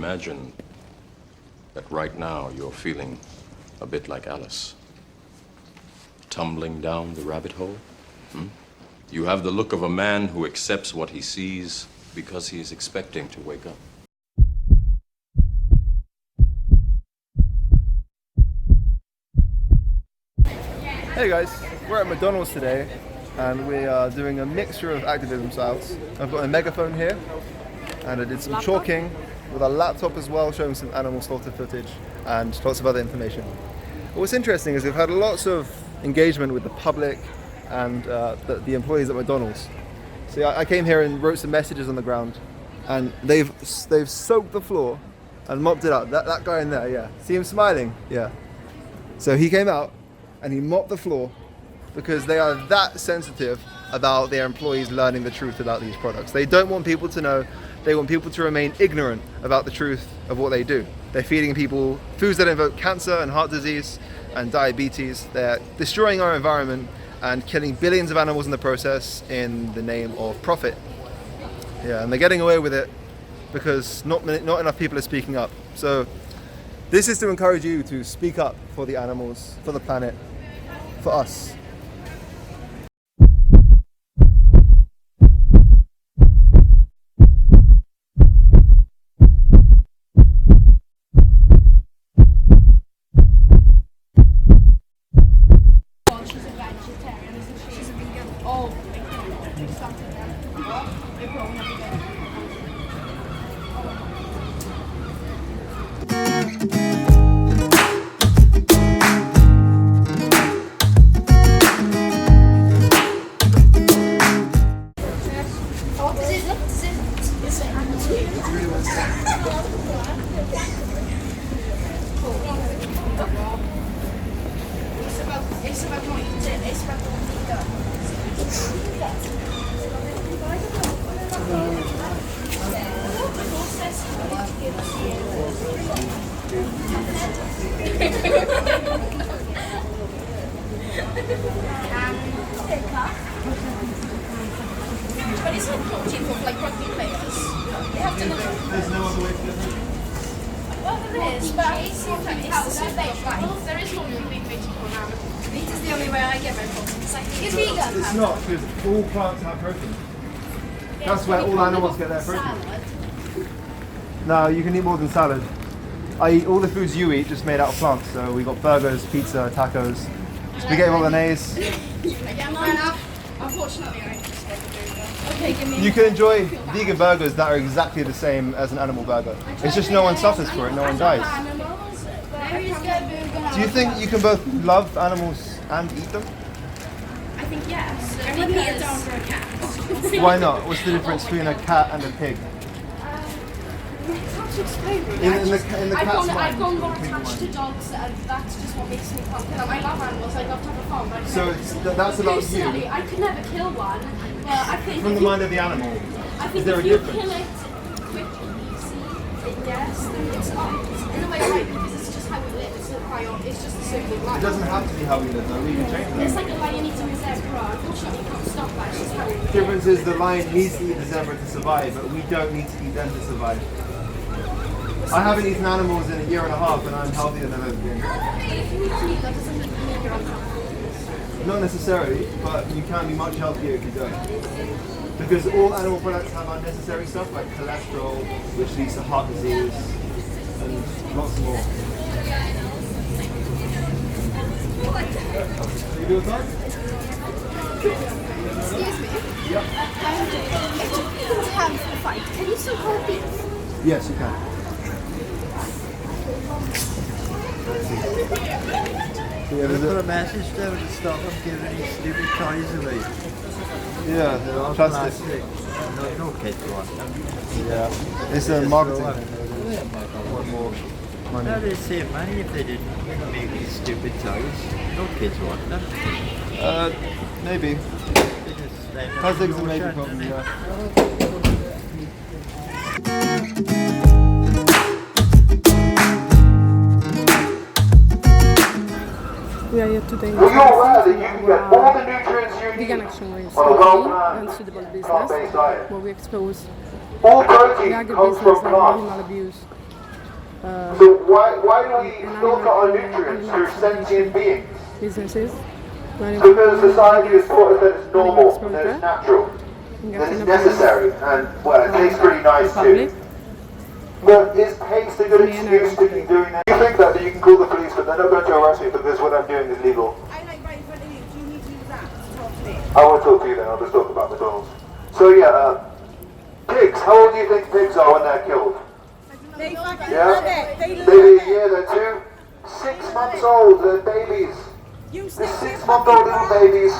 imagine that right now you're feeling a bit like Alice? Tumbling down the rabbit hole? You have the look of a man who accepts what he sees because he is expecting to wake up. Hey guys, we're at McDonald's today and we are doing a mixture of activism styles. I've got a megaphone here and I did some chalking with a laptop as well, showing some animal slaughter footage and lots of other information. But what's interesting is we've had lots of engagement with the public and the employees at McDonald's. So I came here and wrote some messages on the ground and they've soaked the floor and mopped it up. That guy in there, yeah. See him smiling? Yeah. So he came out and he mopped the floor because they are that sensitive about their employees learning the truth about these products. They don't want people to know, they want people to remain ignorant about the truth of what they do. They're feeding people foods that invoke cancer and heart disease and diabetes. They're destroying our environment and killing billions of animals in the process in the name of profit. Yeah, and they're getting away with it because not enough people are speaking up. So this is to encourage you to speak up for the animals, for the planet, for us. She's a vegetarian, isn't she? She's a vegan. Oh, something there. They probably have to get It's about not eating, it's about not but it's not protein for like rugby players. They have to know. There's no other way to do it. Well, there is, but it's not like it's the same thing. There is no really big vegetable now. Meat is the only way I get my protein. It's vegan. It's not, because all plants have protein. That's where all animals get their protein. No, you can eat more than salad. I eat all the foods you eat just made out of plants. So we got burgers, pizza, tacos, spaghetti bolognese. Yeah, fair enough. Unfortunately, I just like a burger. Okay, give me. You can enjoy vegan burgers that are exactly the same as an animal burger. It's just no one suffers for it, no one dies. Do you think you can both love animals and eat them? I think yes. I would put it down for a cat. Why not? What's the difference between a cat and a pig? It's hard to explain really. In the cat's mind. I've gone more attached to dogs. That's just what makes me come. I love animals. I love to have a farm. But So that's about personally, you. I could never kill one. But I think From the mind of the animal. I think Is there if a you difference? kill it quickly, easy, yes, then it's in a way right because it's just how we live. It's just a circle of life. It doesn't have to be how we live though, we can change that. It's like a lion eating a zebra. Unfortunately, you can't stop that. It's just how we The live. difference is the lion needs to eat the zebra to survive, but we don't need to eat them to survive. I haven't eaten animals in a year and a half and I'm healthier than I've ever been. If you eat meat, that doesn't mean you're unhealthy. Not necessarily, but you can be much healthier if you don't. Because all animal products have unnecessary stuff like cholesterol, which leads to heart disease, and lots more. You do a time? Excuse me. Yep. If you have a fight, can you still call beef? Yes, you can. Yeah, Put a message there to stop them giving these stupid toys away. yeah, They're all plastic. plastic. No kids want them. Yeah, it's a marketing throw thing. They want more money. Now they'd save money if they didn't make these stupid toys. No kids want them. Maybe. They just let them Plastic's a grow major shut, problem, don't they? yeah. We are here today in Well, you're aware that you can get all the nutrients you Vegan need Action with on a well-planned, unSUITable business, plant-based diet. where we expose All the protein comes agribusiness from and plants. animal abuse So why do we filter our nutrients through sentient beings? businesses. Because society has taught us that it's normal, that it's natural, that it's necessary, and well, it tastes pretty nice too. But is paste a good excuse to keep doing that? You think that you can call the police, but they're not going to arrest me because what I'm doing is legal. I like right in front of you. Do you need to use that to talk to me? I won't talk to you then, I'll just talk about McDonald's. So yeah, pigs, how old do you think pigs are when they're killed? They fucking Yeah? love it. They love Maybe a it. year, they're 2, 6 months old, they're babies. You They're stick your 6-month-old little fucking babies.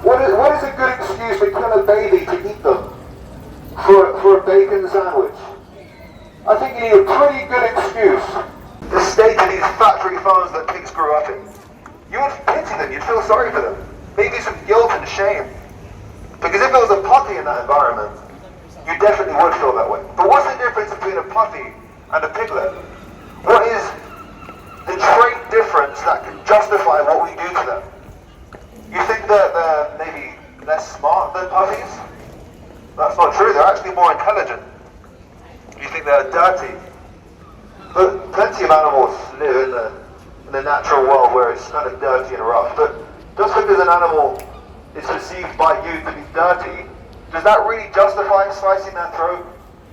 What is a good excuse to kill a baby to eat them? For a bacon sandwich? I think you need a pretty good excuse. The state of these factory farms that pigs grew up in. You would pity them, you'd feel sorry for them. Maybe some guilt and shame. Because if it was a puppy in that environment, you definitely would feel that way. But what's the difference between a puppy and a piglet? What is the trait difference that can justify what we do to them? You think that they're maybe less smart than puppies? That's not true, they're actually more intelligent. You think they're dirty. But plenty of animals live in the natural world where it's kind of dirty and rough. But just because an animal is perceived by you to be dirty, does that really justify slicing their throat,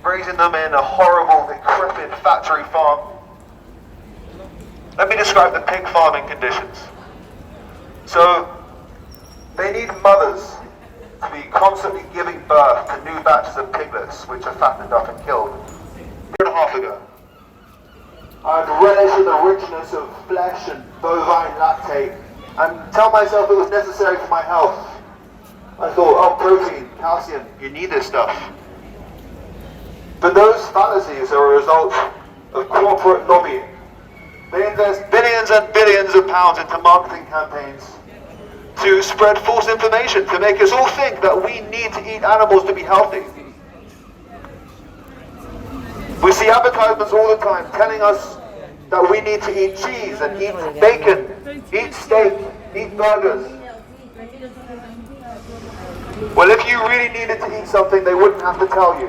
raising them in a horrible, decrepit factory farm? Let me describe the pig farming conditions. So, they need mothers to be constantly giving birth to new batches of piglets, which are fattened up and killed. A year and a half ago, I'd relish in the richness of flesh and bovine lactate, and tell myself it was necessary for my health. I thought, oh, protein, calcium, you need this stuff. But those fallacies are a result of corporate lobbying. They invest billions and billions of pounds into marketing campaigns to spread false information, to make us all think that we need to eat animals to be healthy. We see advertisements all the time telling us that we need to eat cheese and eat bacon, eat steak, eat burgers. Well, if you really needed to eat something, they wouldn't have to tell you.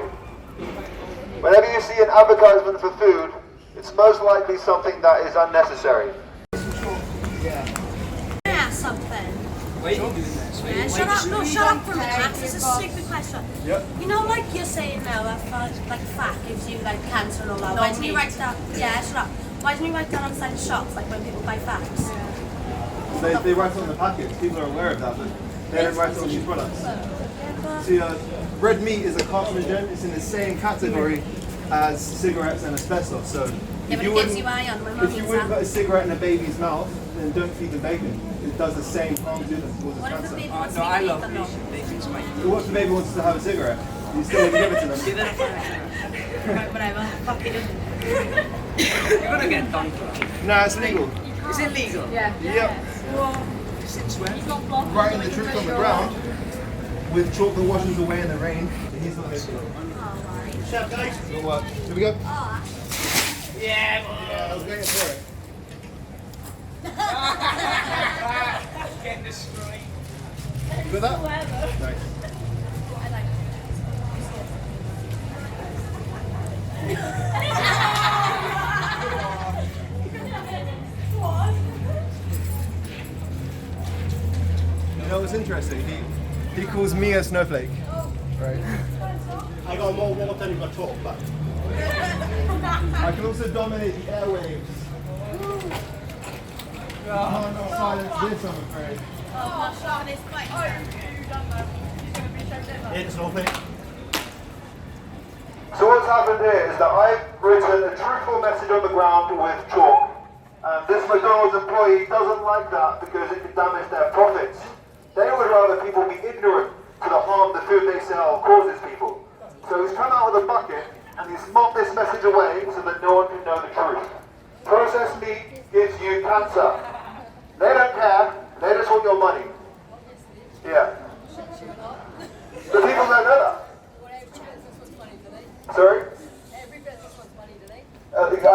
Whenever you see an advertisement for food, it's most likely something that is unnecessary. Ask something. Why are you doing this? Yeah, shut up! No, shut up for a minute. This is a stupid question. Yep. You know, like you're saying now, if like fat gives you like cancer and all that. Why didn't you write that? Yeah, shut up. Why didn't you write that outside the shops, like when people buy fats? They write it on the packets, people are aware of that, but they don't write it on these products. See, red meat is a carcinogen, it's in the same category as cigarettes and asbestos, so Yeah, but it gives you iron. My mum if you eats wouldn't that. put a cigarette in a baby's mouth, then don't feed the bacon. It does the same harm to them, causes What if the cancer. baby wants No, to I eat love them? bacon. Bacon's my What if the baby wants to have a cigarette? You still need to give it to them. Give it a Right, whatever. Fuck it. You're gonna get done for that. Nah, it's legal. Is it legal? Yep. Since when? Writing the truth on the ground with chalk that washes away in the rain. He's not making it. Chef, guys. It'll work. Here we go. Yeah, I was going for it. get destroyed. You got that? Nice. You know what's interesting? He calls me a snowflake. Right. I got more water than you got talk, but I can also dominate the airwaves. Oh, no, silence this, I'm afraid. it's open. So what's happened here is that I've written a truthful message on the ground with chalk. And this McDonald's employee doesn't like that because it could damage their profits. They would rather people be ignorant to the harm the food they sell causes people. So he's come out with a bucket and he's mopped this message away so that no one can know the truth. Processed meat gives you cancer. They don't care, they just want your money. Yeah. The people don't know that. Sorry? I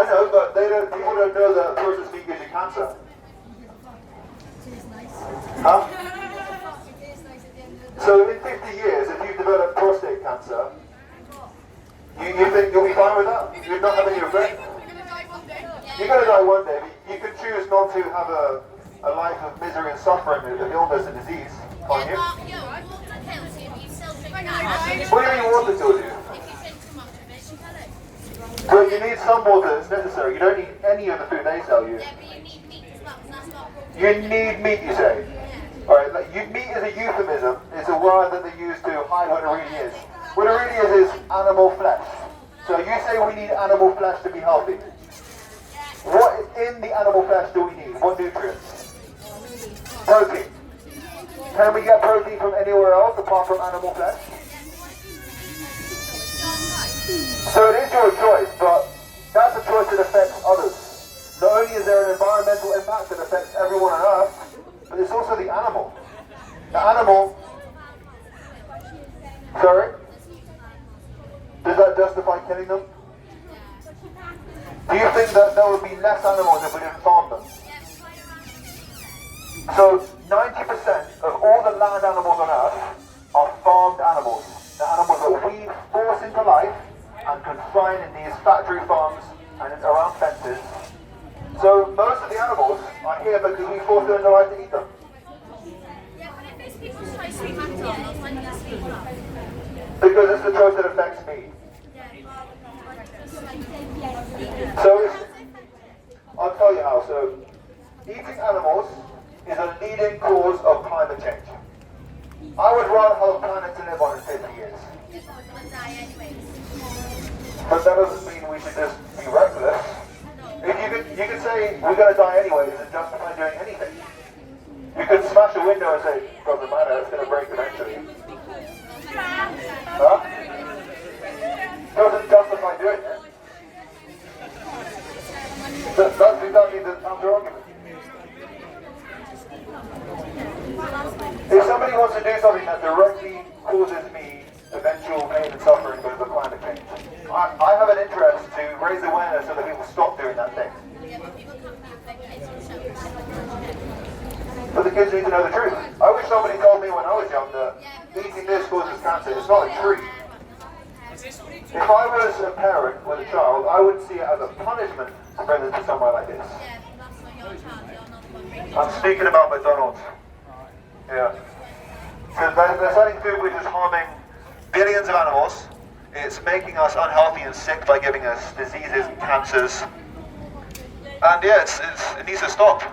know, but people don't know that processed meat gives you cancer. Huh? So in 50 years, if you've developed prostate cancer, you think you'll be fine with that? You're not having any regret? baby. You can choose not to have a life of misery and suffering, of illness and disease, can't you? But, yo, water kills you, but you still drink that. What do you mean water kills you? If you drink too much of it, you kill it. So you need some water, it's necessary. You don't need any of the food they sell you. Yeah, but you need meat as well, because that's not protein. You need meat, you say? Alright, like, meat is a euphemism. It's a word that they use to hide what it really is. What it really is animal flesh. So you say we need animal flesh to be healthy. What in the animal flesh do we need? What nutrients? Protein. Can we get protein from anywhere else apart from animal flesh? So it is your choice, but that's a choice that affects others. Not only is there an environmental impact that affects everyone on Earth, but it's also the animal. The animal... Sorry? Does that justify killing them? Do you think that there would be less animals if we didn't farm them? So 90% of all the land animals on Earth are farmed animals. The animals that we force into life and confine in these factory farms and around fences. So most of the animals are here because we force them into life to eat them. Yeah, but if these people try to eat McDonald's, when do you speak up? Because it's the choice that affects me. So I'll tell you how. So eating animals is a leading cause of climate change. I would rather have a planet to live on in 50 years. But that doesn't mean we should just be reckless. If you could say we're going to die anyways and justify doing anything. You could smash a window and say, doesn't matter, it's going to break eventually. Huh? Doesn't justify doing it. That's exactly the counter-argument. If somebody wants to do something that directly causes me eventual pain and suffering because of climate change, I have an interest to raise awareness so that people stop doing that thing. But the kids need to know the truth. I wish somebody told me when I was young that eating this causes cancer. It's not a treat. If I was a parent with a child, I would see it as a punishment to bring them to somewhere like this. I'm speaking about McDonald's. Yeah. So they're selling food which is harming billions of animals. It's making us unhealthy and sick by giving us diseases and cancers. And yeah, it needs to stop.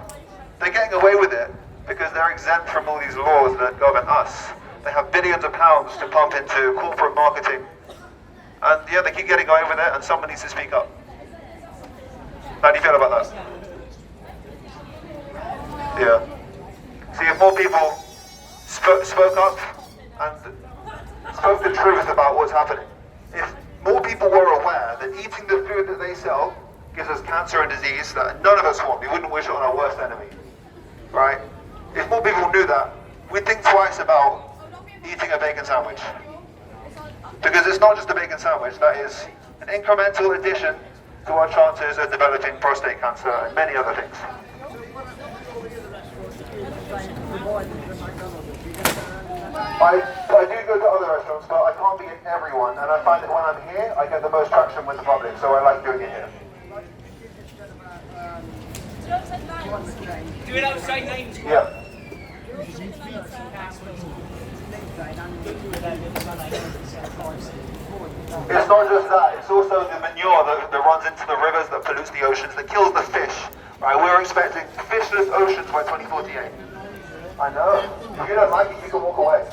They're getting away with it because they're exempt from all these laws that govern us. They have billions of pounds to pump into corporate marketing. And yeah, they keep getting away with it and someone needs to speak up. How do you feel about that? Yeah. See, if more people spoke up and spoke the truth about what's happening, if more people were aware that eating the food that they sell gives us cancer and disease that none of us want, we wouldn't wish it on our worst enemy, right? If more people knew that, we'd think twice about eating a bacon sandwich. Because it's not just a bacon sandwich, that is an incremental addition to our chances of developing prostate cancer and many other things. I do go to other restaurants, but I can't be in everyone, and I find that when I'm here, I get the most traction with the public, so I like doing it here. Do it outside names. Yeah. It's not just that, it's also the manure that runs into the rivers, that pollutes the oceans, that kills the fish. Right, we're expecting fishless oceans by 2048. I know. If you don't like it, you can walk away.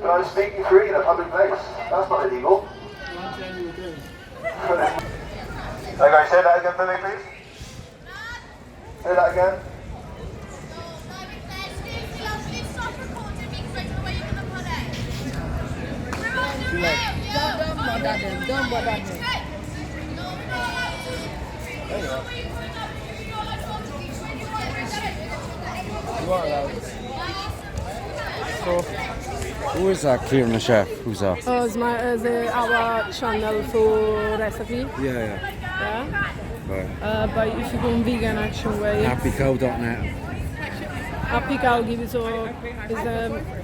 But I'm speaking freely in a public place. That's not illegal. Okay, say that again for me, please. Say that again. Don't bother them. Who is that clearing the chef? Who's that? Oh, it's our channel for recipe. Yeah. Yeah. Right. But if you go on vegan action way, Happycow.net. Happy Cow is a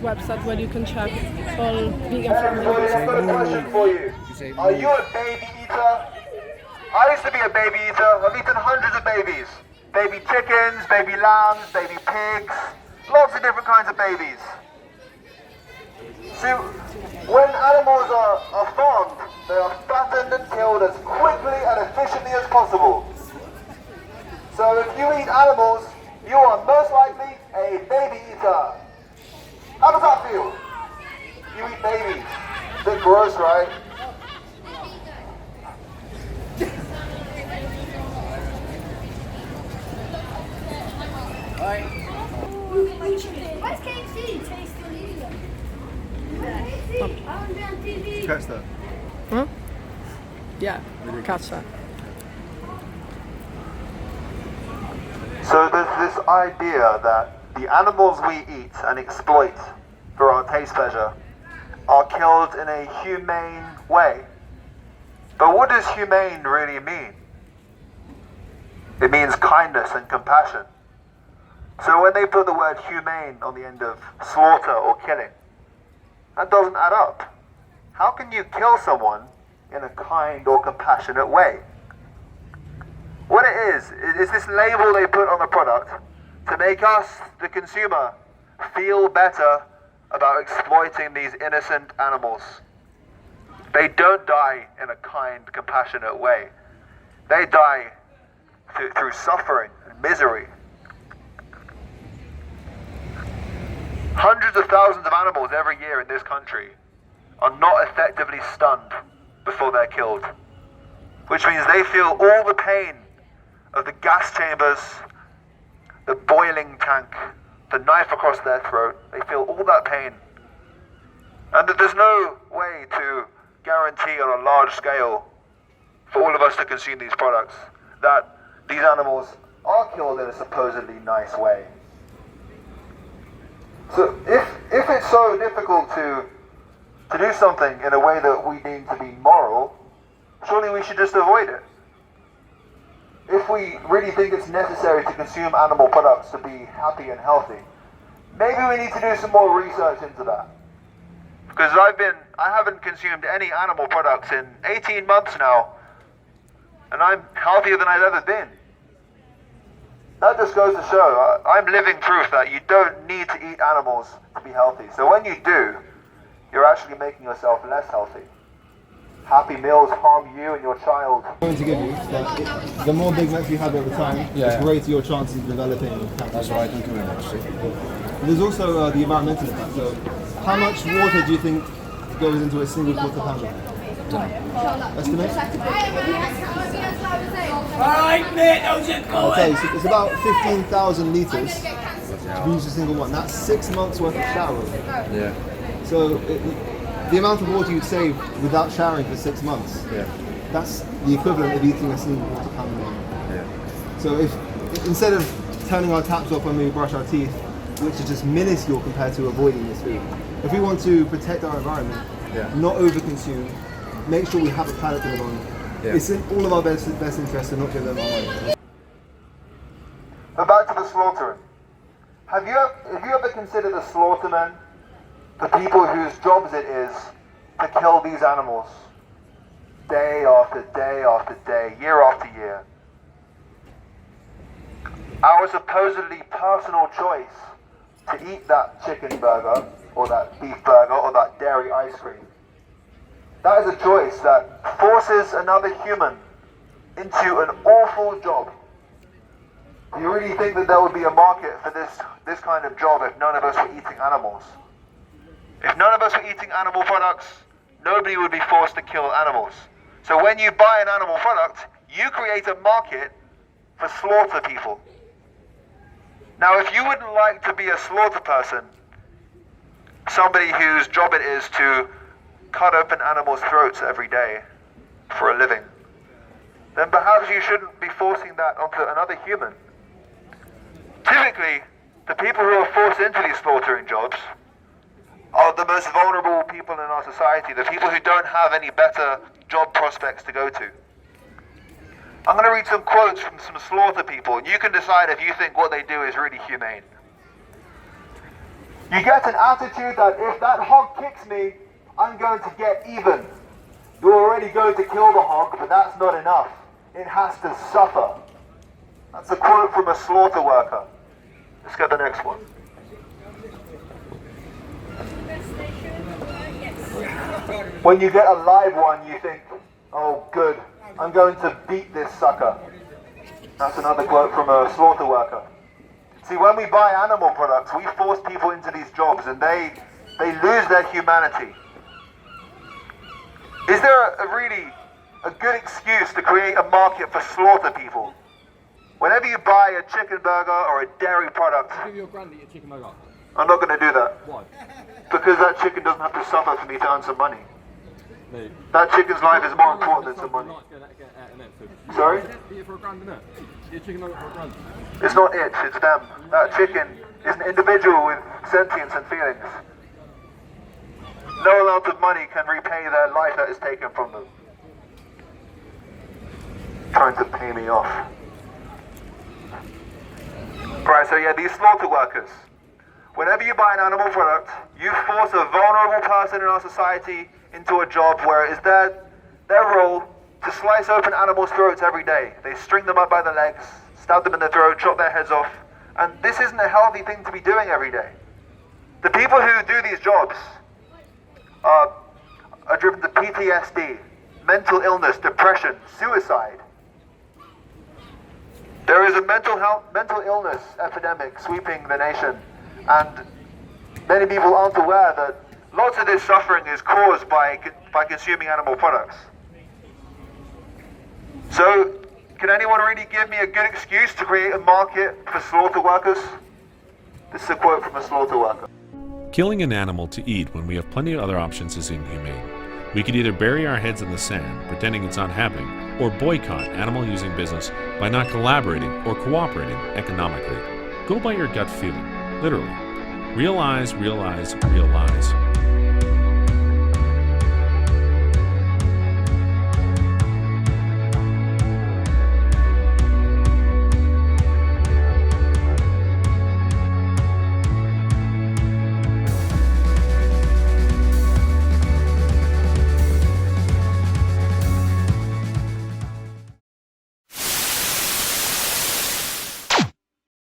website where you can check all vegan I've got a families. question for you. Are you a baby eater? I used to be a baby eater. I've eaten hundreds of babies. Baby chickens, baby lambs, baby pigs, lots of different kinds of babies. See, when animals are farmed, they are fattened and killed as quickly and efficiently as possible. So if you eat animals, you are most likely a baby eater. How does that feel? You eat babies. Bit gross, right? Where's KFC? Taste illegal. I want to be on TV. Catch that. Huh? Yeah, catch that. So there's this idea that the animals we eat and exploit for our taste pleasure are killed in a humane way. But what does humane really mean? It means kindness and compassion. So when they put the word humane on the end of slaughter or killing, that doesn't add up. How can you kill someone in a kind or compassionate way? What it is this label they put on the product to make us, the consumer, feel better about exploiting these innocent animals. They don't die in a kind, compassionate way. They die through suffering and misery. Hundreds of thousands of animals every year in this country are not effectively stunned before they're killed, which means they feel all the pain of the gas chambers, the boiling tank, the knife across their throat. They feel all that pain. And that there's no way to guarantee on a large scale for all of us to consume these products that these animals are killed in a supposedly nice way. So if it's so difficult to do something in a way that we deem to be moral, surely we should just avoid it. If we really think it's necessary to consume animal products to be happy and healthy, maybe we need to do some more research into that. Because I haven't consumed any animal products in 18 months now, and I'm healthier than I've ever been. That just goes to show, I'm living proof that you don't need to eat animals to be healthy. So when you do, you're actually making yourself less healthy. Happy meals harm you and your child. I'm going to give you that the more Big Macs you have over time, the greater your chances of developing cancer. That's what I think of it, actually. There's also the environmental impact. So how much water do you think goes into a single quarter pounder? Estimate? Alright, mate, those are good. Okay, so it's about 15,000 litres to use a single one. That's 6 months worth of showering. Yeah. So the amount of water you'd save without showering for 6 months, that's the equivalent of eating a single quarter pounder. Yeah. So if instead of turning our taps off when we brush our teeth, which is just minuscule compared to avoiding this food, if we want to protect our environment, not overconsume, make sure we have a planet to live on. It's in all of our best interest to not give them our money. But back to the slaughtering. Have you ever considered the slaughtermen, the people whose jobs it is to kill these animals day after day after day, year after year? Our supposedly personal choice to eat that chicken burger or that beef burger or that dairy ice cream, that is a choice that forces another human into an awful job. Do you really think that there would be a market for this kind of job if none of us were eating animals? If none of us were eating animal products, nobody would be forced to kill animals. So when you buy an animal product, you create a market for slaughter people. Now, if you wouldn't like to be a slaughter person, somebody whose job it is to cut open animals' throats every day for a living, then perhaps you shouldn't be forcing that onto another human. Typically, the people who are forced into these slaughtering jobs are the most vulnerable people in our society, the people who don't have any better job prospects to go to. I'm going to read some quotes from some slaughter people, and you can decide if you think what they do is really humane. You get an attitude that if that hog kicks me, I'm going to get even. You're already going to kill the hog, but that's not enough. it has to suffer. That's a quote from a slaughter worker. Let's get the next one. When you get a live one, you think, oh good, I'm going to beat this sucker. That's another quote from a slaughter worker. See, when we buy animal products, we force people into these jobs and they lose their humanity. Is there really a good excuse to create a market for slaughter people? Whenever you buy a chicken burger or a dairy product, I'll give you a grand to eat a chicken burger. I'm not going to do that. Why? Because that chicken doesn't have to suffer for me to earn some money. Mate. That chicken's life is more important than some money. Sorry? Eat it for a grand, innit? Eat a chicken nugget for a grand. It's not it, it's them. That chicken is an individual with sentience and feelings. No amount of money can repay their life that is taken from them. Trying to pay me off. Right, so yeah, these slaughter workers. Whenever you buy an animal product, you force a vulnerable person in our society into a job where it is their role to slice open animals' throats every day. They string them up by the legs, stab them in the throat, chop their heads off, and this isn't a healthy thing to be doing every day. The people who do these jobs are driven to PTSD, mental illness, depression, suicide. There is a mental illness epidemic sweeping the nation, and many people aren't aware that lots of this suffering is caused by consuming animal products. So, can anyone really give me a good excuse to create a market for slaughter workers? This is a quote from a slaughter worker. Killing an animal to eat when we have plenty of other options is inhumane. We could either bury our heads in the sand, pretending it's not happening, or boycott animal-using business by not collaborating or cooperating economically. Go by your gut feeling, literally. Realize, realize, realize.